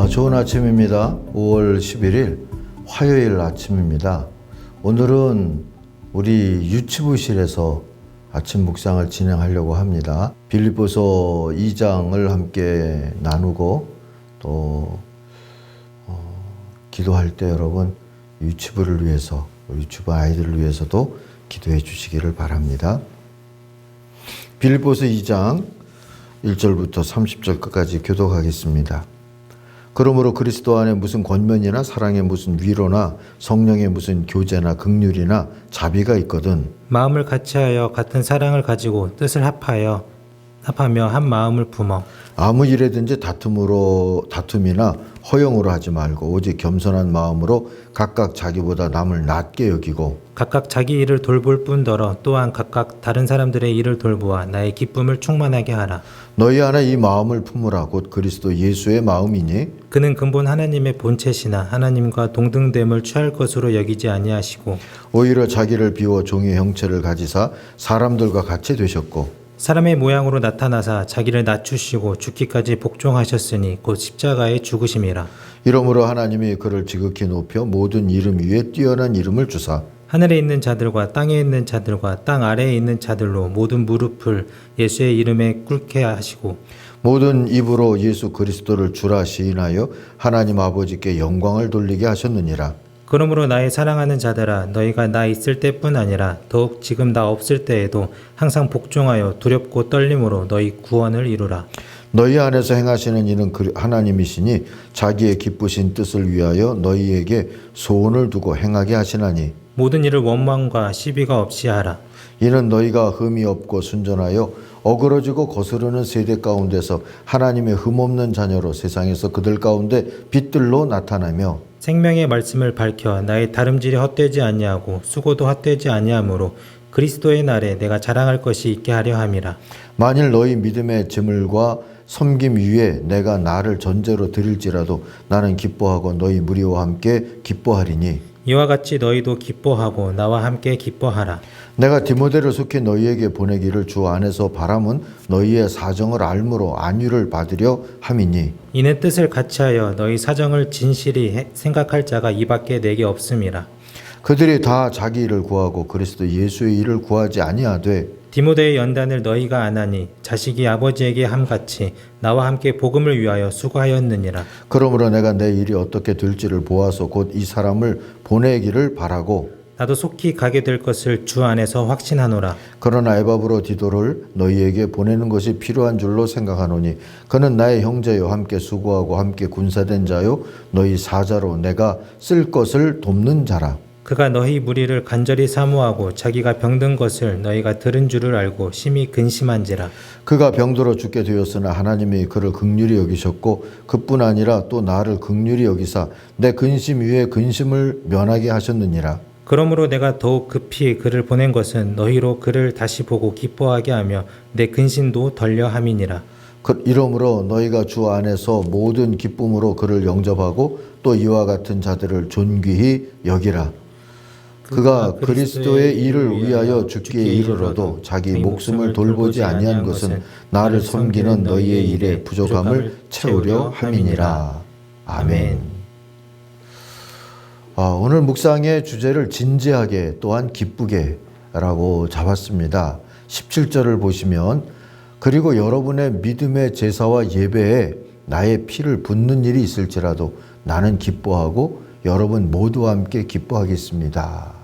좋은 아침입니다. 5월 11일 화요일 아침입니다. 오늘은 우리 유치부실에서 아침 묵상을 진행하려고 합니다. 빌립보서 2장을 함께 나누고 또 기도할 때 여러분 유치부를 위해서, 유치부 아이들을 위해서도 기도해 주시기를 바랍니다. 빌립보서 2장 1절부터 30절 끝까지 교독하겠습니다. 그러므로 그리스도 안에 무슨 권면이나 사랑의 무슨 위로나 성령의 무슨 교제나 긍휼이나 자비가 있거든 마음을 같이하여 같은 사랑을 가지고 뜻을 합하며 한 마음을 품어 아무 일에든지 다툼이나 허영으로 하지 말고 오직 겸손한 마음으로 각각 자기보다 남을 낮게 여기고 각각 자기 일을 돌볼 뿐더러 또한 각각 다른 사람들의 일을 돌보아 나의 기쁨을 충만하게 하라. 너희 안에 이 마음을 품으라. 곧 그리스도 예수의 마음이니 그는 근본 하나님의 본체시나 하나님과 동등됨을 취할 것으로 여기지 아니하시고 오히려 자기를 비워 종의 형체를 가지사 사람들과 같이 되셨고 사람의 모양으로 나타나사 자기를 낮추시고 죽기까지 복종하셨으니 곧 십자가에 죽으심이라. 이러므로 하나님이 그를 지극히 높여 모든 이름 위에 뛰어난 이름을 주사 하늘에 있는 자들과 땅에 있는 자들과 땅 아래에 있는 자들로 모든 무릎을 예수의 이름에 꿇게 하시고 모든 입으로 예수 그리스도를 주라 시인하여 하나님 아버지께 영광을 돌리게 하셨느니라. 그러므로 나의 사랑하는 자들아 너희가 나 있을 때뿐 아니라 더욱 지금 나 없을 때에도 항상 복종하여 두렵고 떨림으로 너희 구원을 이루라. 너희 안에서 행하시는 이는 하나님이시니 자기의 기쁘신 뜻을 위하여 너희에게 소원을 두고 행하게 하시나니 모든 일을 원망과 시비가 없이 하라. 이는 너희가 흠이 없고 순전하여 어그러지고 거스르는 세대 가운데서 하나님의 흠없는 자녀로 세상에서 그들 가운데 빛들로 나타나며 생명의 말씀을 밝혀 나의 다름질이 헛되지 아니하고 수고도 헛되지 아니하므로 그리스도의 날에 내가 자랑할 것이 있게 하려 함이라. 만일 너희 믿음의 재물과 섬김 위에 내가 나를 전제로 드릴지라도 나는 기뻐하고 너희 무리와 함께 기뻐하리니 이와 같이 너희도 기뻐하고 나와 함께 기뻐하라. 내가 디모데를 속히 너희에게 보내기를 주 안에서 바람은 너희의 사정을 알므로 안위를 받으려 함이니 이는 뜻을 같이하여 너희 사정을 진실히 생각할 자가 이밖에 내게 없음이라. 그들이 다 자기 일을 구하고 그리스도 예수의 일을 구하지 아니하되 디모데의 연단을 너희가 안하니 자식이 아버지에게 함같이 나와 함께 복음을 위하여 수고하였느니라. 그러므로 내가 내 일이 어떻게 될지를 보아서 곧 이 사람을 보내기를 바라고 나도 속히 가게 될 것을 주 안에서 확신하노라. 그러나 에바브로 디도를 너희에게 보내는 것이 필요한 줄로 생각하노니 그는 나의 형제요 함께 수고하고 함께 군사된 자요 너희 사자로 내가 쓸 것을 돕는 자라. 그가 너희 무리를 간절히 사모하고 자기가 병든 것을 너희가 들은 줄을 알고 심히 근심한지라. 그가 병들어 죽게 되었으나 하나님이 그를 긍휼히 여기셨고 그뿐 아니라 또 나를 긍휼히 여기사 내 근심 위에 근심을 면하게 하셨느니라. 그러므로 내가 더욱 급히 그를 보낸 것은 너희로 그를 다시 보고 기뻐하게 하며 내 근심도 덜려 함이니라. 이러므로 너희가 주 안에서 모든 기쁨으로 그를 영접하고 또 이와 같은 자들을 존귀히 여기라. 그가 그리스도의 일을 위하여 죽기에 이르러도 자기 목숨을 돌보지 아니한 것은 나를 섬기는 너희의 일에 부족함을 채우려 함이니라. 아멘. 오늘 묵상의 주제를 진지하게 또한 기쁘게 라고 잡았습니다. 17절을 보시면 그리고 여러분의 믿음의 제사와 예배에 나의 피를 붓는 일이 있을지라도 나는 기뻐하고 여러분 모두와 함께 기뻐하겠습니다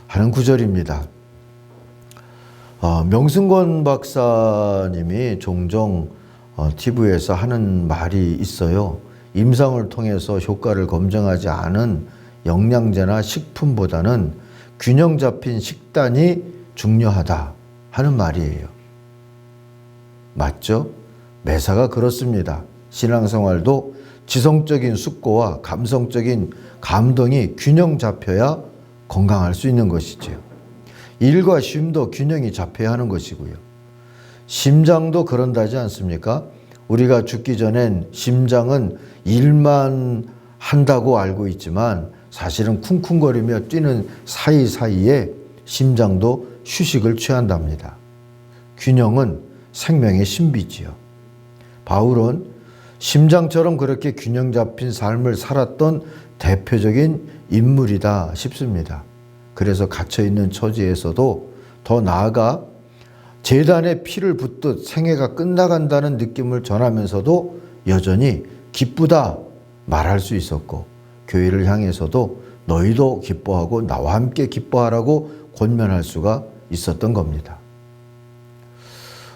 하는 구절입니다. 명승권 박사님이 종종 TV에서 하는 말이 있어요. 임상을 통해서 효과를 검증하지 않은 영양제나 식품보다는 균형 잡힌 식단이 중요하다 하는 말이에요. 맞죠? 매사가 그렇습니다. 신앙생활도 지성적인 숙고와 감성적인 감동이 균형 잡혀야 건강할 수 있는 것이죠. 일과 쉼도 균형이 잡혀야 하는 것이고요. 심장도 그런다지 않습니까? 우리가 죽기 전엔 심장은 일만 한다고 알고 있지만 사실은 쿵쿵거리며 뛰는 사이사이에 심장도 휴식을 취한답니다. 균형은 생명의 신비지요. 바울은 심장처럼 그렇게 균형 잡힌 삶을 살았던 대표적인 인물이다 싶습니다. 그래서 갇혀있는 처지에서도 더 나아가 제단에 피를 붓듯 생애가 끝나간다는 느낌을 전하면서도 여전히 기쁘다 말할 수 있었고, 교회를 향해서도 너희도 기뻐하고 나와 함께 기뻐하라고 권면할 수가 있었던 겁니다.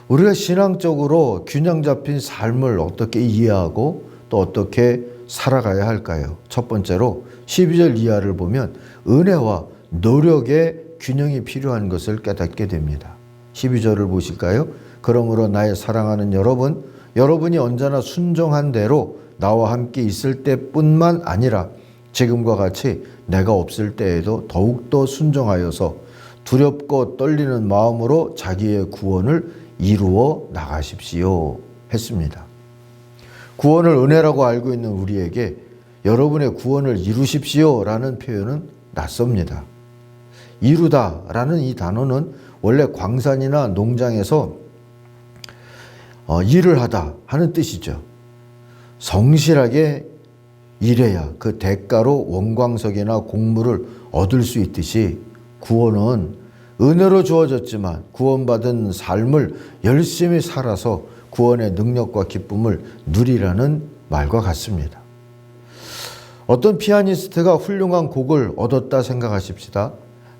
우리가 신앙적으로 균형 잡힌 삶을 어떻게 이해하고 또 어떻게 살아가야 할까요? 첫 번째로 12절 이하를 보면 은혜와 노력의 균형이 필요한 것을 깨닫게 됩니다. 12절을 보실까요? 그러므로 나의 사랑하는 여러분, 여러분이 언제나 순종한 대로 나와 함께 있을 때뿐만 아니라 지금과 같이 내가 없을 때에도 더욱더 순종하여서 두렵고 떨리는 마음으로 자기의 구원을 이루어 나가십시오 했습니다. 구원을 은혜라고 알고 있는 우리에게 여러분의 구원을 이루십시오 라는 표현은 낯섭니다. 이루다 라는 이 단어는 원래 광산이나 농장에서 일을 하다 하는 뜻이죠. 성실하게 일해야 그 대가로 원광석이나 곡물을 얻을 수 있듯이 구원은 은혜로 주어졌지만 구원받은 삶을 열심히 살아서 구원의 능력과 기쁨을 누리라는 말과 같습니다. 어떤 피아니스트가 훌륭한 곡을 얻었다 생각하십시다.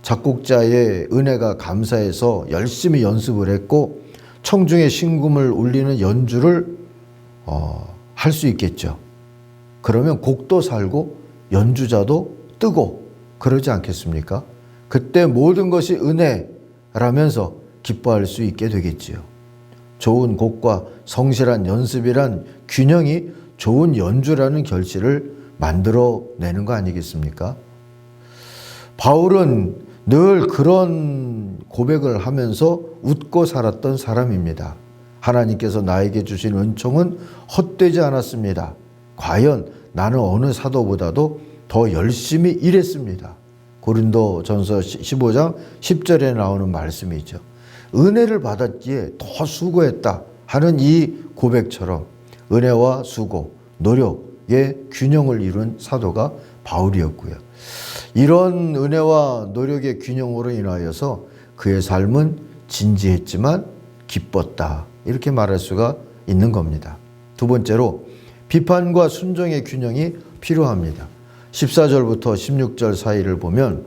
작곡자의 은혜가 감사해서 열심히 연습을 했고 청중의 심금을 울리는 연주를 할 수 있겠죠. 그러면 곡도 살고 연주자도 뜨고 그러지 않겠습니까? 그때 모든 것이 은혜라면서 기뻐할 수 있게 되겠지요. 좋은 곡과 성실한 연습이란 균형이 좋은 연주라는 결실을 만들어내는 거 아니겠습니까? 바울은 늘 그런 고백을 하면서 웃고 살았던 사람입니다. 하나님께서 나에게 주신 은총은 헛되지 않았습니다. 과연 나는 어느 사도보다도 더 열심히 일했습니다. 고린도전서 15장 10절에 나오는 말씀이죠. 은혜를 받았기에 더 수고했다 하는 이 고백처럼 은혜와 수고, 노력의 균형을 이룬 사도가 바울이었고요. 이런 은혜와 노력의 균형으로 인하여서 그의 삶은 진지했지만 기뻤다. 이렇게 말할 수가 있는 겁니다. 두 번째로 비판과 순종의 균형이 필요합니다. 14절부터 16절 사이를 보면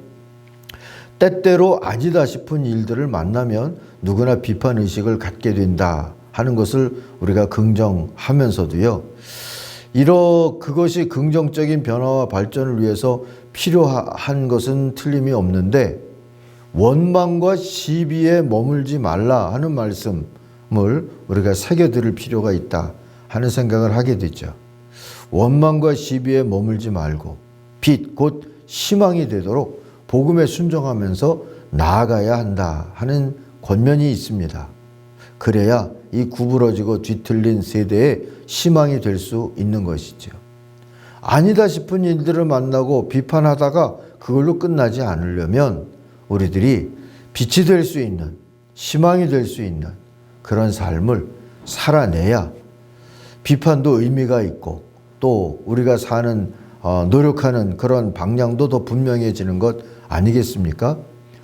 때때로 아니다 싶은 일들을 만나면 누구나 비판의식을 갖게 된다 하는 것을 우리가 긍정하면서도요. 그것이 긍정적인 변화와 발전을 위해서 필요한 것은 틀림이 없는데 원망과 시비에 머물지 말라 하는 말씀을 우리가 새겨들을 필요가 있다 하는 생각을 하게 되죠. 원망과 시비에 머물지 말고 빛, 곧 희망이 되도록 복음에 순종하면서 나아가야 한다 하는 권면이 있습니다. 그래야 이 구부러지고 뒤틀린 세대에 희망이 될 수 있는 것이죠. 아니다 싶은 일들을 만나고 비판하다가 그걸로 끝나지 않으려면 우리들이 빛이 될 수 있는, 희망이 될 수 있는 그런 삶을 살아내야 비판도 의미가 있고 또 우리가 노력하는 그런 방향도 더 분명해지는 것 아니겠습니까?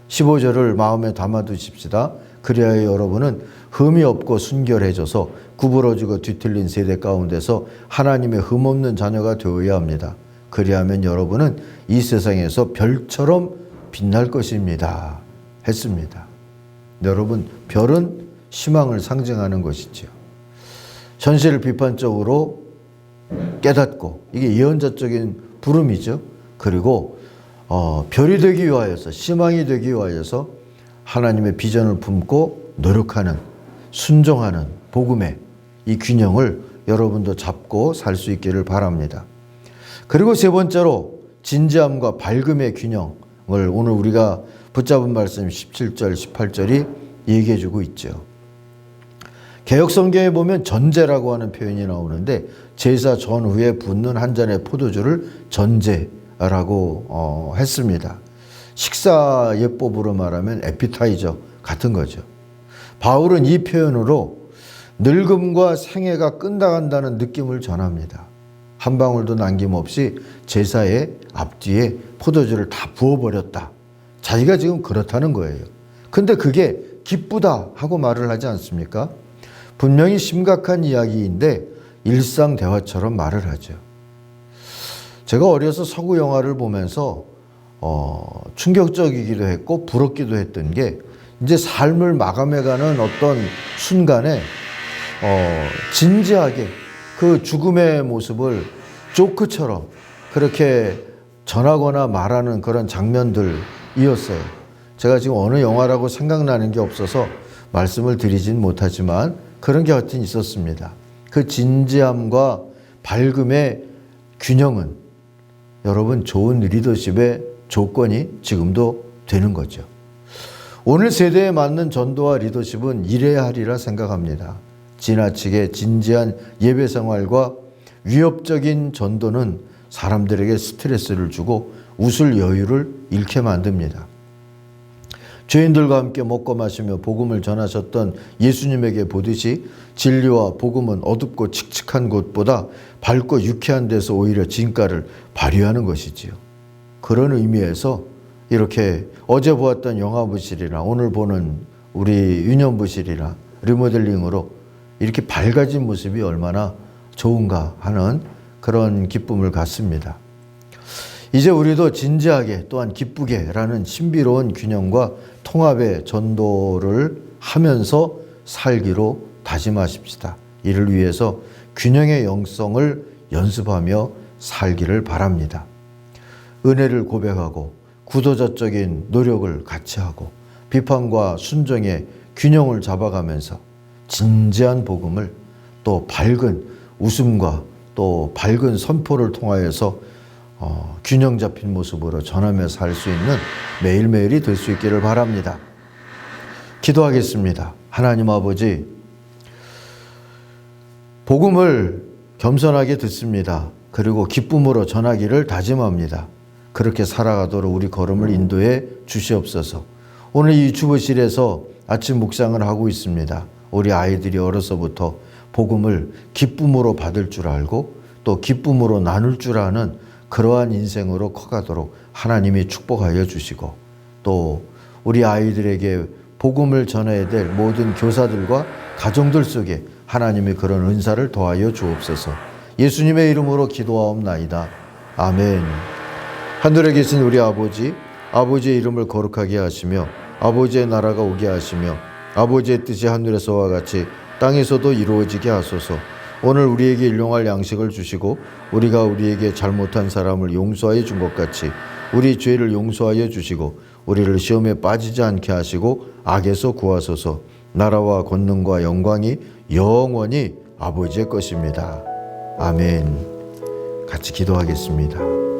15절을 마음에 담아두십시다. 그래야 여러분은 흠이 없고 순결해져서 구부러지고 뒤틀린 세대 가운데서 하나님의 흠없는 자녀가 되어야 합니다. 그리하면 여러분은 이 세상에서 별처럼 빛날 것입니다. 했습니다. 여러분, 별은 희망을 상징하는 것이지요. 현실을 비판적으로 깨닫고 이게 예언자적인 부름이죠. 그리고 별이 되기 위하여서 희망이 되기 위하여서 하나님의 비전을 품고 노력하는 순종하는 복음의 이 균형을 여러분도 잡고 살 수 있기를 바랍니다. 그리고 세 번째로 진지함과 밝음의 균형을 오늘 우리가 붙잡은 말씀 17절 18절이 얘기해 주고 있죠. 개역성경에 보면 전제라고 하는 표현이 나오는데 제사 전후에 붓는 한 잔의 포도주를 전제라고 했습니다. 식사 예법으로 말하면 에피타이저 같은 거죠. 바울은 이 표현으로 늙음과 생애가 끝나간다는 느낌을 전합니다. 한 방울도 남김없이 제사의 앞뒤에 포도주를 다 부어버렸다. 자기가 지금 그렇다는 거예요. 근데 그게 기쁘다 하고 말을 하지 않습니까? 분명히 심각한 이야기인데 일상 대화처럼 말을 하죠. 제가 어려서 서구 영화를 보면서 충격적이기도 했고 부럽기도 했던 게 이제 삶을 마감해가는 어떤 순간에 진지하게 그 죽음의 모습을 조크처럼 그렇게 전하거나 말하는 그런 장면들이었어요. 제가 지금 어느 영화라고 생각나는 게 없어서 말씀을 드리진 못하지만 그런 게 하여튼 있었습니다. 그 진지함과 밝음의 균형은 여러분 좋은 리더십의 조건이 지금도 되는 거죠. 오늘 세대에 맞는 전도와 리더십은 이래야 하리라 생각합니다. 지나치게 진지한 예배 생활과 위협적인 전도는 사람들에게 스트레스를 주고 웃을 여유를 잃게 만듭니다. 죄인들과 함께 먹고 마시며 복음을 전하셨던 예수님에게 보듯이 진리와 복음은 어둡고 칙칙한 곳보다 밝고 유쾌한 데서 오히려 진가를 발휘하는 것이지요. 그런 의미에서 이렇게 어제 보았던 영화부실이나 오늘 보는 우리 유년부실이나 리모델링으로 이렇게 밝아진 모습이 얼마나 좋은가 하는 그런 기쁨을 갖습니다. 이제 우리도 진지하게 또한 기쁘게라는 신비로운 균형과 통합의 전도를 하면서 살기로 다짐하십시다. 이를 위해서 균형의 영성을 연습하며 살기를 바랍니다. 은혜를 고백하고 구도자적인 노력을 같이 하고 비판과 순종의 균형을 잡아가면서 진지한 복음을 또 밝은 웃음과 또 밝은 선포를 통하여서 균형 잡힌 모습으로 전하며 살 수 있는 매일매일이 될 수 있기를 바랍니다. 기도하겠습니다. 하나님 아버지, 복음을 겸손하게 듣습니다. 그리고 기쁨으로 전하기를 다짐합니다. 그렇게 살아가도록 우리 걸음을 인도해 주시옵소서. 오늘 이 유튜브실에서 아침 묵상을 하고 있습니다. 우리 아이들이 어려서부터 복음을 기쁨으로 받을 줄 알고 또 기쁨으로 나눌 줄 아는 그러한 인생으로 커가도록 하나님이 축복하여 주시고 또 우리 아이들에게 복음을 전해야 될 모든 교사들과 가정들 속에 하나님의 그런 은사를 더하여 주옵소서. 예수님의 이름으로 기도하옵나이다. 아멘. 하늘에 계신 우리 아버지, 아버지의 이름을 거룩하게 하시며 아버지의 나라가 오게 하시며 아버지의 뜻이 하늘에서와 같이 땅에서도 이루어지게 하소서. 오늘 우리에게 일용할 양식을 주시고 우리가 우리에게 잘못한 사람을 용서하여 준 것 같이 우리 죄를 용서하여 주시고 우리를 시험에 빠지지 않게 하시고 악에서 구하소서. 나라와 권능과 영광이 영원히 아버지의 것입니다. 아멘. 같이 기도하겠습니다.